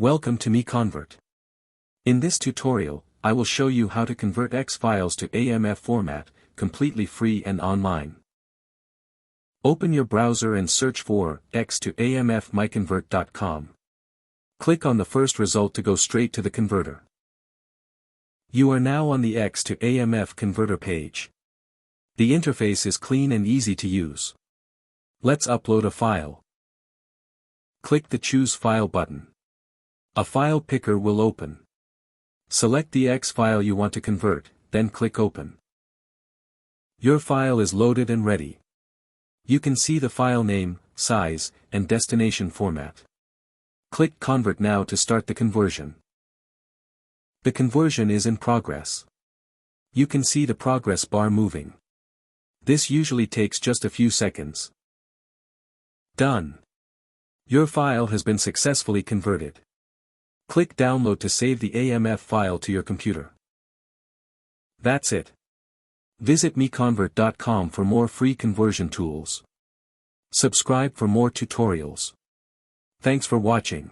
Welcome to MiConvert. In this tutorial, I will show you how to convert X files to AMF format, completely free and online. Open your browser and search for X to AMF MiConvert.com. Click on the first result to go straight to the converter. You are now on the X to AMF converter page. The interface is clean and easy to use. Let's upload a file. Click the Choose File button. A file picker will open. Select the X file you want to convert, then click Open. Your file is loaded and ready. You can see the file name, size, and destination format. Click Convert now to start the conversion. The conversion is in progress. You can see the progress bar moving. This usually takes just a few seconds. Done. Your file has been successfully converted. Click Download to save the AMF file to your computer. That's it. Visit MiConvert.com for more free conversion tools. Subscribe for more tutorials. Thanks for watching.